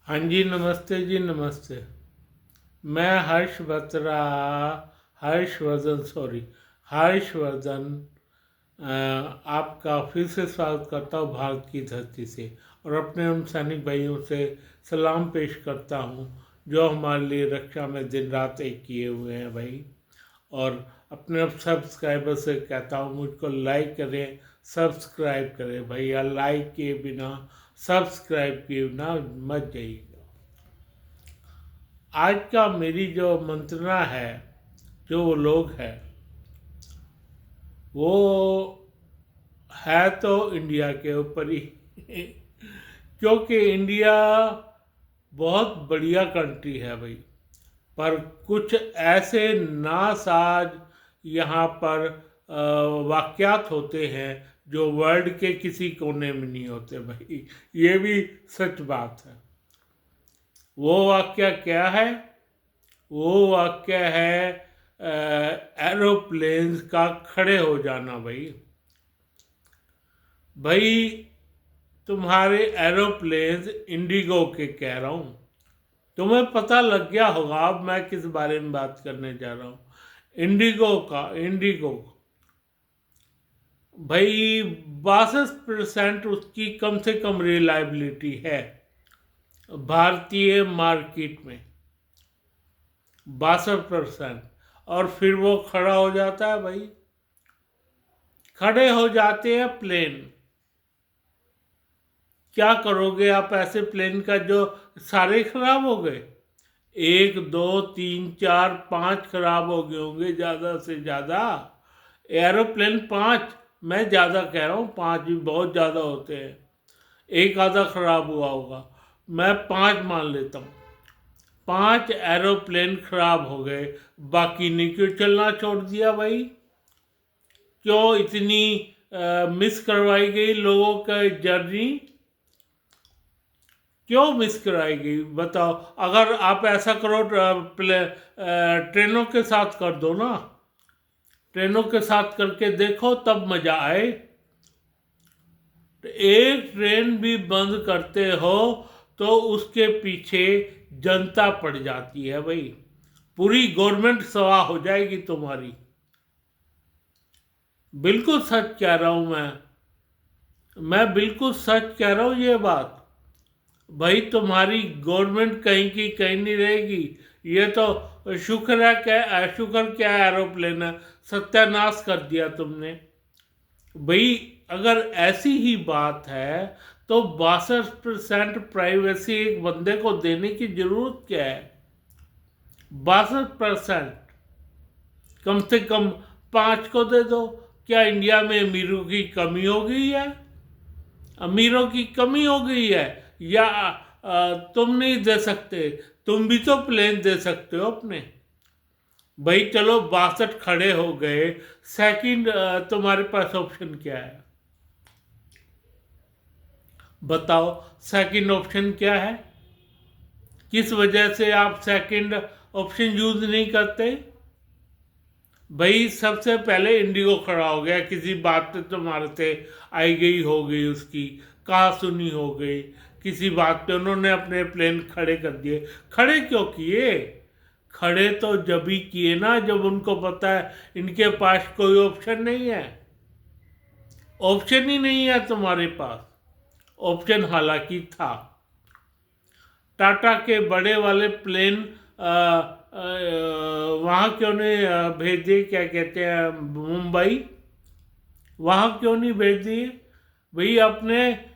हाँ जी, नमस्ते जी, नमस्ते। मैं हर्षवर्धन आपका फिर से स्वागत करता हूँ भारत की धरती से, और अपने उन सैनिक भाइयों से सलाम पेश करता हूँ जो हमारे लिए रक्षा में दिन रात एक किए हुए हैं भाई। और अपने सब्सक्राइबर से कहता हूँ मुझको लाइक करें, सब्सक्राइब करें भाई, या लाइक किए बिना, सब्सक्राइब किए बिना मत जाइए। आज का मेरी जो मंत्रणा है, जो वो लोग हैं, वो है तो इंडिया के ऊपर ही क्योंकि इंडिया बहुत बढ़िया कंट्री है भाई, पर कुछ ऐसे नासाज यहाँ पर वाक़यात होते हैं जो वर्ल्ड के किसी कोने में नहीं होते भाई। ये भी सच बात है। वो वाक़या क्या है? वो वाक्य है एरोप्लेन्स का खड़े हो जाना भाई। भाई, तुम्हारे एरोप्लेन्स इंडिगो के कह रहा हूँ, तुम्हें पता लग गया होगा अब मैं किस बारे में बात करने जा रहा हूँ। इंडिगो भाई, 62% उसकी कम से कम रिलायबिलिटी है भारतीय मार्केट में, 62%। और फिर वो खड़ा हो जाता है भाई। खड़े हो जाते हैं प्लेन। क्या करोगे आप ऐसे प्लेन का जो सारे खराब हो गए? एक दो तीन चार पांच खराब हो गए होंगे ज़्यादा से ज़्यादा। एरोप्लेन पांच, मैं ज़्यादा कह रहा हूँ, पांच भी बहुत ज़्यादा होते हैं। एक आधा खराब हुआ होगा, मैं पांच मान लेता हूँ। पांच एरोप्लेन खराब हो गए, बाकी ने क्यों चलना छोड़ दिया भाई? क्यों इतनी मिस करवाई गई लोगों का जर्नी? क्यों मिस कराई गई बताओ? अगर आप ऐसा करो, ट्रेनों के साथ कर दो ना, ट्रेनों के साथ करके देखो, तब मजा आए। एक ट्रेन भी बंद करते हो तो उसके पीछे जनता पड़ जाती है भाई, पूरी गवर्नमेंट सवा हो जाएगी तुम्हारी। बिल्कुल सच कह रहा हूं मैं बिल्कुल सच कह रहा हूं ये बात भाई। तुम्हारी गवर्नमेंट कहीं की कहीं नहीं रहेगी। ये तो शुक्र है, क्या शुक्र क्या एरोप्लेन है, सत्यानाश कर दिया तुमने भाई। अगर ऐसी ही बात है तो 62% प्राइवेसी एक बंदे को देने की जरूरत क्या है? 62%, कम से कम पांच को दे दो। क्या इंडिया में अमीरों की कमी हो गई है? अमीरों की कमी हो गई है, या तुम नहीं दे सकते? तुम भी तो प्लेन दे सकते हो अपने भाई। चलो 62 खड़े हो गए, सेकंड तुम्हारे पास ऑप्शन क्या है? बताओ, सेकंड ऑप्शन क्या है? किस वजह से आप सेकंड ऑप्शन यूज नहीं करते भाई? सबसे पहले इंडिगो खड़ा हो गया, किसी बात पे तुम्हारे से आई गई हो गई, उसकी कहा सुनी हो गई, किसी बात पे उन्होंने अपने प्लेन खड़े कर दिए। खड़े क्यों किए? खड़े तो जब ही किए ना जब उनको पता है इनके पास कोई ऑप्शन नहीं है। ऑप्शन ही नहीं है तुम्हारे पास। ऑप्शन हालांकि था, टाटा के बड़े वाले प्लेन वहाँ क्यों नहीं भेज दिए, क्या कहते हैं, मुंबई, वहाँ क्यों नहीं भेज दिए भाई अपने?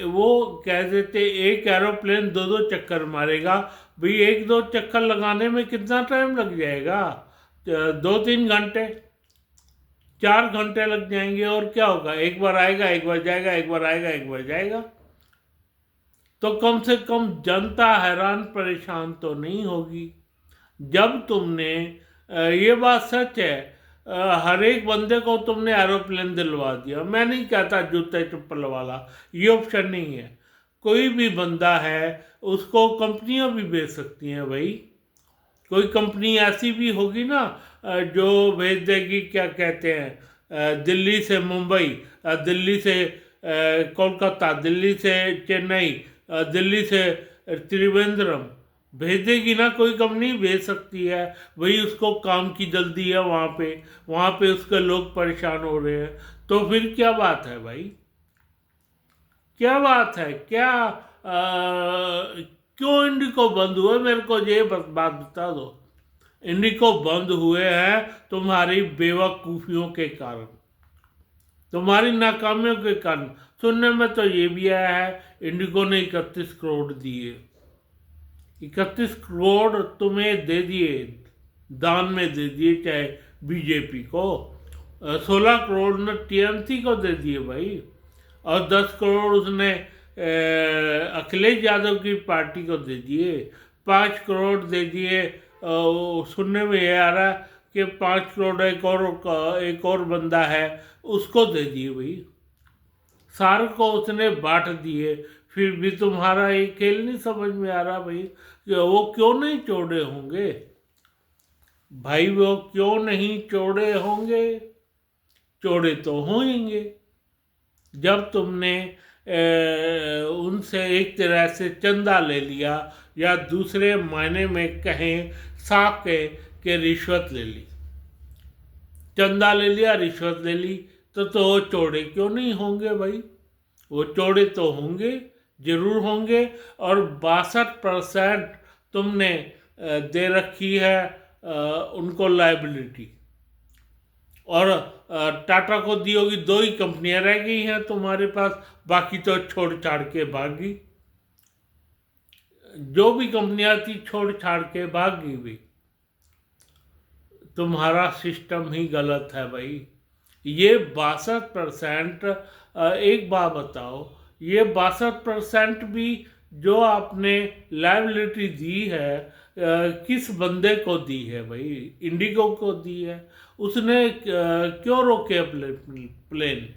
वो कह देते एक एरोप्लेन दो दो चक्कर मारेगा भाई। एक दो चक्कर लगाने में कितना टाइम लग जाएगा? 2-3 घंटे, 4 घंटे लग जाएंगे। और क्या होगा? एक बार आएगा, एक बार जाएगा, एक बार आएगा, एक बार जाएगा। तो कम से कम जनता हैरान परेशान तो नहीं होगी। जब तुमने ये बात सच है, हर एक बंदे को तुमने एरोप्लेन दिलवा दिया। मैं नहीं कहता जूते चप्पल वाला, ये ऑप्शन नहीं है। कोई भी बंदा है उसको कंपनियां भी भेज सकती हैं भाई। कोई कंपनी ऐसी भी होगी ना जो भेज देगी, क्या कहते हैं, दिल्ली से मुंबई, दिल्ली से कोलकाता, दिल्ली से चेन्नई, दिल्ली से त्रिवेंद्रम भेज देगी ना, कोई कंपनी भेज सकती है, वही उसको काम की जल्दी है, वहाँ पे उसके लोग परेशान हो रहे हैं, तो फिर क्या बात है भाई, क्या बात है, क्या क्यों इंडिको बंद हुए, मेरे को ये बात बता दो। इंडिको बंद हुए हैं तुम्हारी बेवकूफ़ियों के कारण, तुम्हारी नाकामियों के कारण। सुनने में तो ये भी आया है इंडिको ने 31 करोड़ दिए, 31 करोड़ तुम्हें दे दिए, दान में दे दिए, चाहे बीजेपी को। 16 करोड़ ने टीएमसी को दे दिए भाई, और 10 करोड़ उसने अखिलेश यादव की पार्टी को दे दिए, 5 करोड़ दे दिए। सुनने में ये आ रहा कि 5 करोड़ एक और बंदा है उसको दे दिए भाई, सारे को उसने बांट दिए। फिर भी तुम्हारा ये खेल नहीं समझ में आ रहा भाई कि वो क्यों नहीं चौड़े होंगे भाई, वो क्यों नहीं चौड़े होंगे, चौड़े तो होंगे जब तुमने उनसे एक तरह से चंदा ले लिया, या दूसरे मायने में कहें साफ के रिश्वत ले ली, चंदा ले लिया, रिश्वत ले ली, तो वो चौड़े क्यों नहीं होंगे भाई, वो चौड़े तो होंगे, जरूर होंगे। और 62% तुमने दे रखी है उनको लायबिलिटी, और टाटा को दी होगी, 2 ही कंपनियां रह गई हैं तुम्हारे पास, बाकी तो छोड़ छाड़ के भागी, जो भी कंपनियां थी छोड़ छाड़ के भागी भी। तुम्हारा सिस्टम ही गलत है भाई। ये 62%, एक बात बताओ, ये 62% भी जो आपने लायबिलिटी दी है किस बंदे को दी है भाई, इंडिगो को दी है। उसने क्यों रोके प्लेन,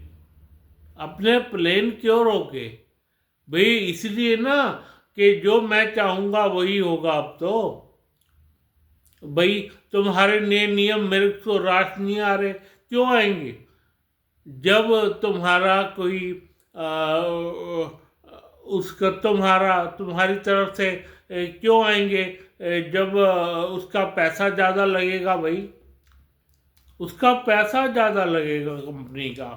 अपने प्लेन क्यों रोके भाई, इसलिए ना कि जो मैं चाहूँगा वही होगा। अब तो भाई तुम्हारे नए नियम मेरे को रास नहीं आ रहे, क्यों आएंगे जब तुम्हारा कोई उसका तुम्हारी तरफ से क्यों आएंगे जब उसका पैसा ज़्यादा लगेगा भाई, उसका पैसा ज़्यादा लगेगा कंपनी का,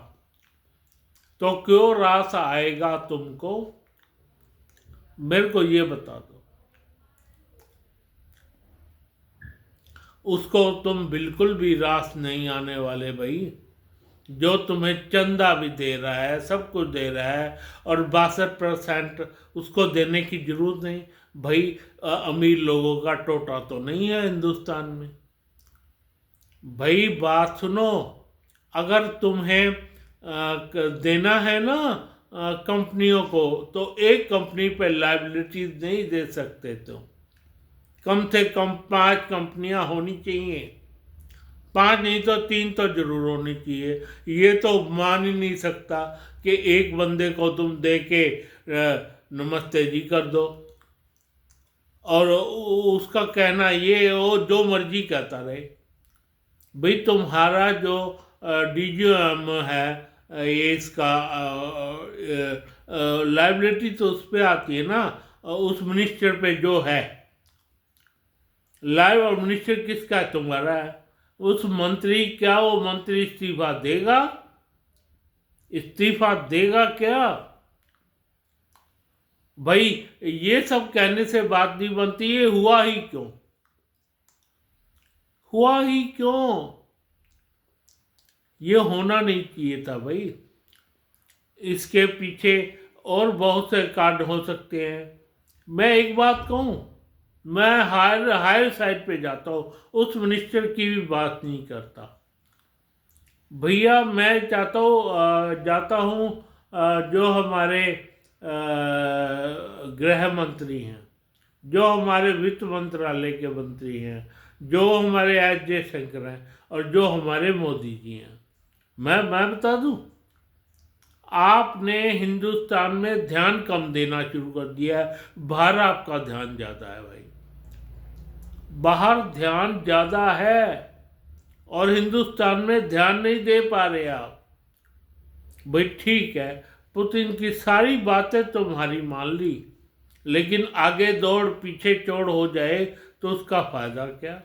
तो क्यों रास आएगा तुमको, मेरे को ये बता दो। उसको तुम बिल्कुल भी रास नहीं आने वाले भाई, जो तुम्हें चंदा भी दे रहा है, सब कुछ दे रहा है, और 62% उसको देने की जरूरत नहीं भाई। अमीर लोगों का टोटा तो नहीं है हिंदुस्तान में भाई। बात सुनो, अगर तुम्हें देना है ना कंपनियों को, तो एक कंपनी पे लायबिलिटी नहीं दे सकते, तो कम से कम 5 कंपनियां होनी चाहिए, 5 नहीं तो 3 तो जरूर होनी चाहिए। ये तो मान ही नहीं सकता कि एक बंदे को तुम दे के नमस्ते जी कर दो, और उसका कहना ये वो जो मर्जी कहता रहे भाई। तुम्हारा जो डीजीएम है, ये इसका लायबिलिटी तो उस पर आती है ना, उस मिनिस्टर पे जो है लाइव, और मिनिस्टर किसका है, तुम्हारा है। उस मंत्री, क्या वो मंत्री इस्तीफा देगा, इस्तीफा देगा क्या भाई। ये सब कहने से बात नहीं बनती, ये हुआ ही क्यों, हुआ ही क्यों, ये होना नहीं चाहिए था भाई। इसके पीछे और बहुत से कारण हो सकते हैं। मैं एक बात कहूँ, मैं हायर साइड पे जाता हूँ, उस मिनिस्टर की भी बात नहीं करता भैया। मैं जाता हूँ जो हमारे गृह मंत्री हैं, जो हमारे वित्त मंत्रालय के मंत्री हैं, जो हमारे एस जयशंकर हैं, और जो हमारे मोदी जी हैं। मैं बता दूँ, आपने हिंदुस्तान में ध्यान कम देना शुरू कर दिया है, बाहर आपका ध्यान ज़्यादा है भाई, बाहर ध्यान ज़्यादा है, और हिंदुस्तान में ध्यान नहीं दे पा रहे आप भाई। ठीक है, पुतिन की सारी बातें तुम्हारी मान ली, लेकिन आगे दौड़ पीछे चौड़ हो जाए तो उसका फायदा क्या।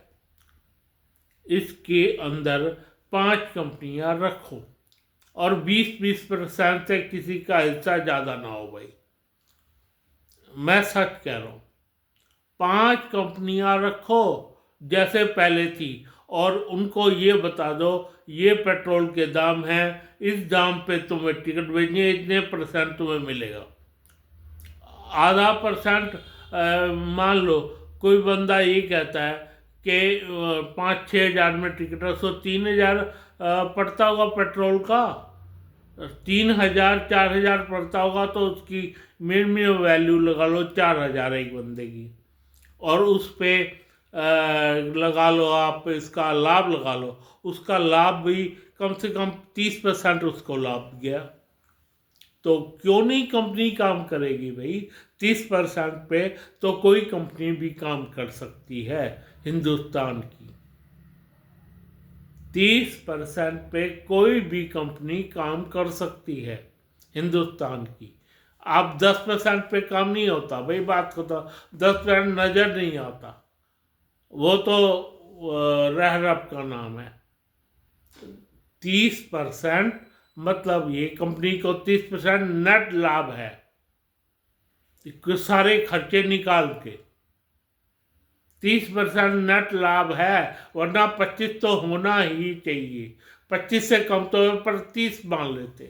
इसके अंदर 5 कंपनियां रखो और 20-20% से किसी का हिस्सा ज़्यादा ना हो भाई, मैं सच कह रहा हूँ। 5 कंपनियां रखो जैसे पहले थी, और उनको ये बता दो ये पेट्रोल के दाम हैं, इस दाम पे तुम्हें टिकट भेजने, इतने % तुम्हें मिलेगा। आधा % मान लो कोई बंदा ये कहता है कि 5-6 हज़ार में टिकट है, सो 3,000 पड़ता होगा पेट्रोल का, 3,000 4,000 पड़ता होगा, तो उसकी मिनिमम वैल्यू लगा लो 4,000 एक बंदे की, और उस पे लगा लो आप इसका लाभ लगा लो, उसका लाभ भी कम से कम 30% उसको लाभ गया। तो क्यों नहीं कंपनी काम करेगी भाई। 30% पे तो कोई कंपनी भी काम कर सकती है हिंदुस्तान की। 30% पे कोई भी कंपनी काम कर सकती है हिंदुस्तान की। आप 10% पे काम नहीं होता भाई, बात को तो 10% नज़र नहीं आता, वो तो रह रब का नाम है। 30% मतलब ये कंपनी को 30% नेट लाभ है, सारे खर्चे निकाल के 30% नेट लाभ है, वरना 25 तो होना ही चाहिए। 25 से कम तो पर 30 मान लेते।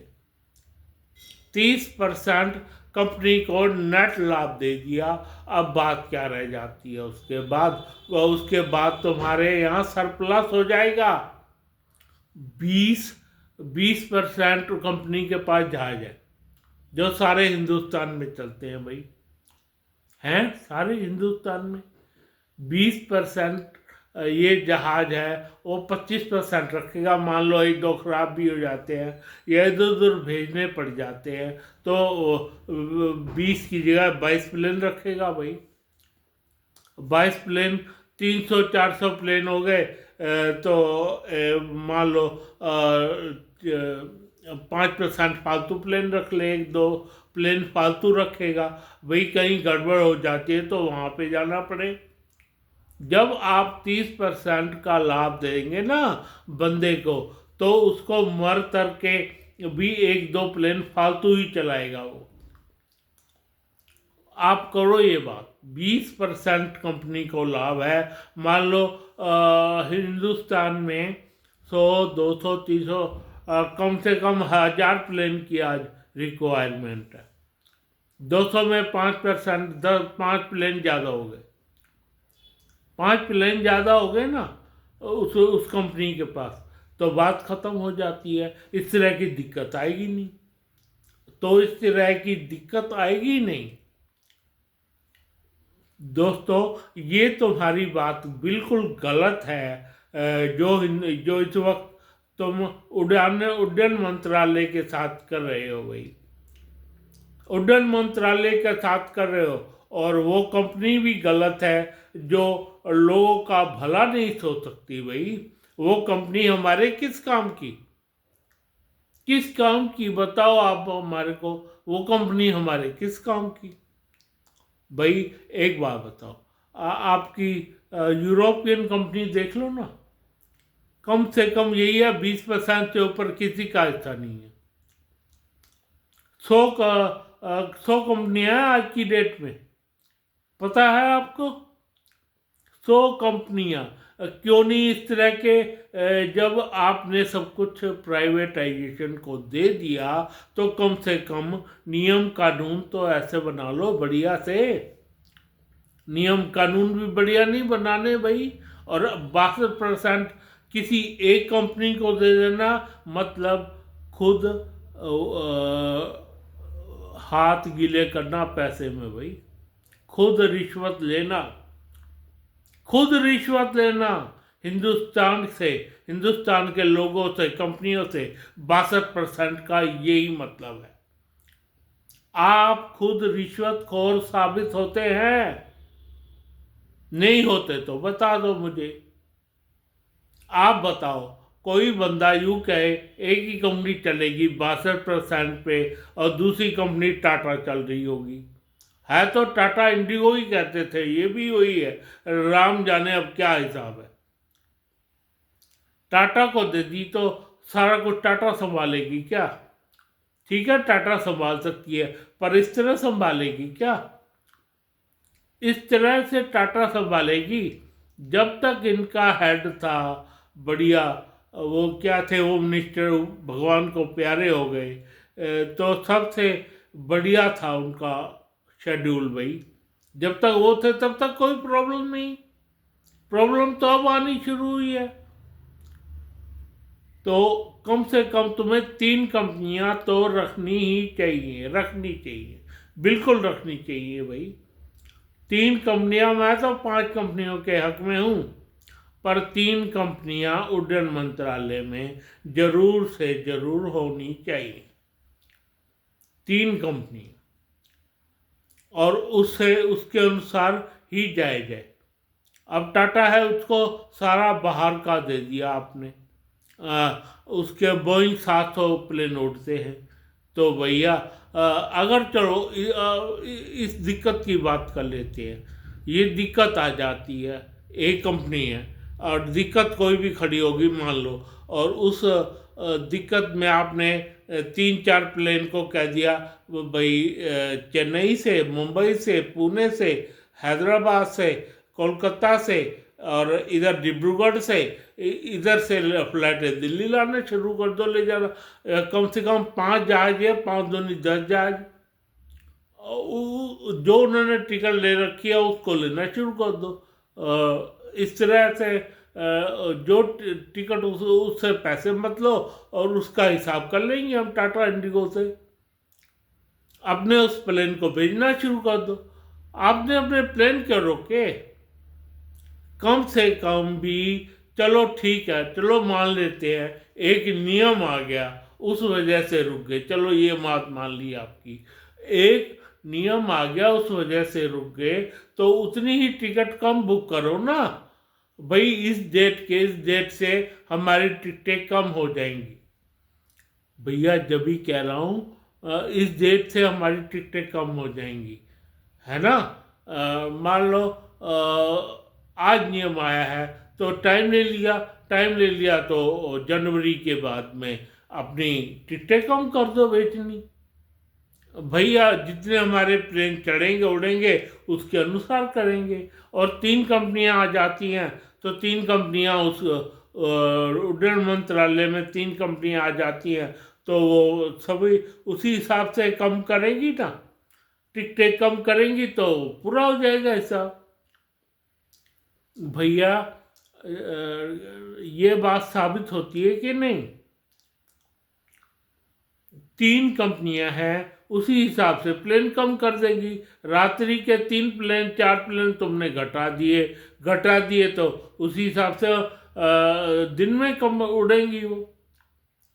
30% कंपनी को नेट लाभ दे दिया, अब बात क्या रह जाती है उसके बाद तुम्हारे यहाँ सरप्लस हो जाएगा। 20% कंपनी के पास जहाज है जो सारे हिंदुस्तान में चलते हैं भाई, हैं सारे हिंदुस्तान में। 20% ये जहाज है, वो 25% रखेगा। मान लो 1-2 खराब भी हो जाते हैं या इधर उधर भेजने पड़ जाते हैं, तो 20 की जगह 22 प्लेन रखेगा भाई। 22 प्लेन 300-400 प्लेन हो गए, तो मान लो 5% फालतू प्लेन रख ले, 1-2 प्लेन फालतू रखेगा भाई, कहीं गड़बड़ हो जाती है तो वहाँ पे जाना पड़े। जब आप 30% का लाभ देंगे ना बंदे को, तो उसको मर तर के भी 1-2 प्लेन फालतू ही चलाएगा वो। आप करो ये बात, 20% कंपनी को लाभ है। मान लो हिंदुस्तान में 100, 200, 300 कम से कम 1000 प्लेन की आज रिक्वायरमेंट है। 200 में 5%, 5 प्लेन ज़्यादा हो गए, 5 प्लेन ज़्यादा हो गए ना उस कंपनी के पास, तो बात ख़त्म हो जाती है। इस तरह की दिक्कत आएगी नहीं, तो इस तरह की दिक्कत आएगी नहीं। दोस्तों, ये तुम्हारी बात बिल्कुल गलत है जो इस वक्त तुम उड्डयन मंत्रालय के साथ कर रहे हो भाई। उड्डयन मंत्रालय के साथ कर रहे हो, और वो कंपनी भी गलत है जो लोगों का भला नहीं सोच सकती भाई। वो कंपनी हमारे किस काम की बताओ आप हमारे को, वो कंपनी हमारे किस काम की भाई। एक बात बताओ, आपकी यूरोपियन कंपनी देख लो ना, कम से कम यही है 20% से ऊपर किसी का हिस्सा नहीं है। 100 कंपनियां हैं आज की डेट में, पता है आपको? 100 कंपनियां। क्यों नहीं इस तरह के, जब आपने सब कुछ प्राइवेटाइजेशन को दे दिया तो कम से कम नियम कानून तो ऐसे बना लो बढ़िया से। नियम कानून भी बढ़िया नहीं बनाने भाई, और 62% किसी एक कंपनी को दे देना, मतलब खुद हाथ गीले करना पैसे में भाई। खुद रिश्वत लेना हिंदुस्तान के लोगों से, कंपनियों से 62% का यही मतलब है। आप खुद रिश्वतखोर साबित होते हैं? नहीं होते तो बता दो मुझे। आप बताओ, कोई बंदा यूं कहे एक ही कंपनी चलेगी 62% पे और दूसरी कंपनी टाटा चल रही होगी, है तो टाटा इंडिगो ही कहते थे, ये भी वही है, राम जाने अब क्या हिसाब है। टाटा को दे दी तो सारा कुछ टाटा संभालेगी क्या? ठीक है, टाटा संभाल सकती है, पर इस तरह संभालेगी क्या? इस तरह से टाटा संभालेगी? जब तक इनका हेड था बढ़िया, वो क्या थे, होम मिनिस्टर, भगवान को प्यारे हो गए, तो सबसे बढ़िया था उनका शेड्यूल भाई। जब तक वो थे तब तक कोई प्रॉब्लम नहीं, प्रॉब्लम तो अब आनी शुरू हुई है। तो कम से कम तुम्हें 3 कंपनियां तो रखनी ही चाहिए, रखनी चाहिए, बिल्कुल रखनी चाहिए भाई। 3 कंपनियां, मैं तो 5 कंपनियों के हक में हूँ, पर 3 कंपनियां उड्डयन मंत्रालय में जरूर से जरूर होनी चाहिए, 3 कंपनी, और उससे उसके अनुसार ही जायज है। अब टाटा है, उसको सारा बाहर का दे दिया आपने, उसके बोइंग 700 प्लेन उड़ते हैं, तो भैया अगर चलो इस दिक्कत की बात कर लेते हैं, ये दिक्कत आ जाती है, एक कंपनी है और दिक्कत कोई भी खड़ी होगी मान लो, और उस दिक्कत में आपने 3-4 प्लेन को कह दिया भाई, चेन्नई से, मुंबई से, पुणे से, हैदराबाद से, कोलकाता से, और इधर डिब्रूगढ़ से, इधर से फ्लाइटें दिल्ली लाना शुरू कर दो, ले जाना, कम से कम 5 जहाज है, 5 दूनी 10 जहाज, जो उन्होंने टिकट ले रखी है उसको लेना शुरू कर दो। इस तरह से जो टिकट उससे पैसे मत लो, और उसका हिसाब कर लेंगे हम टाटा इंडिगो से, अपने उस प्लेन को भेजना शुरू कर दो। आपने अपने प्लेन क्यों रोके? कम से कम भी, चलो ठीक है, चलो मान लेते हैं एक नियम आ गया उस वजह से रुक गए, चलो ये बात मान ली आपकी, एक नियम आ गया उस वजह से रुक गए, तो उतनी ही टिकट कम बुक करो ना भाई, इस डेट के इस डेट से हमारी टिकटें कम हो जाएंगी। भैया जब भी कह रहा हूँ इस डेट से हमारी टिकटें कम हो जाएंगी, है ना? मान लो आज नियम आया है तो टाइम ले लिया, टाइम ले लिया तो जनवरी के बाद में अपनी टिकटें कम कर दो बेचनी। भैया जितने हमारे प्लेन चढ़ेंगे उड़ेंगे उसके अनुसार करेंगे, और 3 कंपनियां आ जाती हैं तो 3 कंपनियां उस उड्डयन मंत्रालय में 3 कंपनियां आ जाती हैं, तो वो सभी उसी हिसाब से कम करेंगी ना, टिकटें कम करेंगी तो पूरा हो जाएगा हिसाब। भैया ये बात साबित होती है कि नहीं? 3 कंपनियां हैं, उसी हिसाब से प्लेन कम कर देंगी। रात्रि के 3 प्लेन 4 प्लेन तुमने घटा दिए तो उसी हिसाब से दिन में कम उड़ेंगी वो।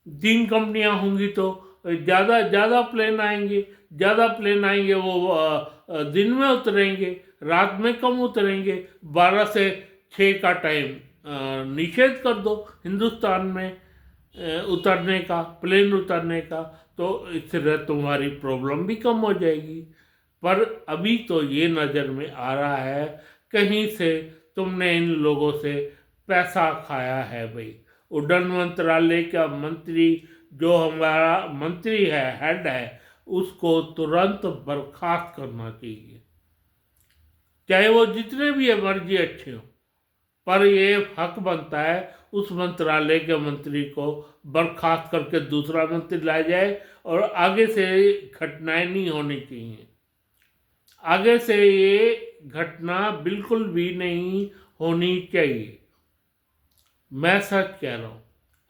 3 कंपनियां होंगी तो ज़्यादा प्लेन आएंगे, वो दिन में उतरेंगे, रात में कम उतरेंगे। 12 से 6 का टाइम निषेध कर दो हिंदुस्तान में उतरने का, प्लेन उतरने का, तो इससे तुम्हारी प्रॉब्लम भी कम हो जाएगी। पर अभी तो ये नज़र में आ रहा है कहीं से तुमने इन लोगों से पैसा खाया है भाई। उड्डयन मंत्रालय का मंत्री, जो हमारा मंत्री है, हेड है, उसको तुरंत बर्खास्त करना चाहिए, चाहे वो जितने भी मर्जी अच्छे हो, पर ये हक बनता है उस मंत्रालय के मंत्री को बर्खास्त करके दूसरा मंत्री लाया जाए, और आगे से घटनाएं नहीं होनी चाहिए, आगे से ये घटना बिल्कुल भी नहीं होनी चाहिए। मैं सच कह रहा हूँ,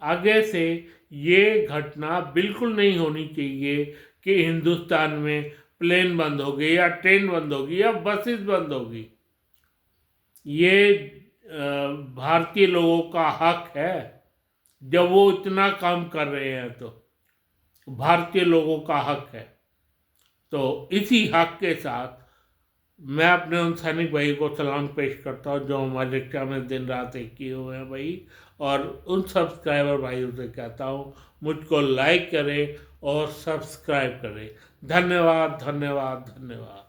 आगे से ये घटना बिल्कुल नहीं होनी चाहिए कि हिंदुस्तान में प्लेन बंद हो गई या ट्रेन बंद होगी या बसेस बंद होगी। ये भारतीय लोगों का हक है, जब वो इतना काम कर रहे हैं तो भारतीय लोगों का हक है। तो इसी हक के साथ मैं अपने उन सैनिक भाई को सलाम पेश करता हूँ जो हमारे रक्षा में दिन रात एक किए हुए हैं भाई, और उन सब्सक्राइबर भाइयों से कहता हूँ मुझको लाइक करें और सब्सक्राइब करें। धन्यवाद, धन्यवाद, धन्यवाद।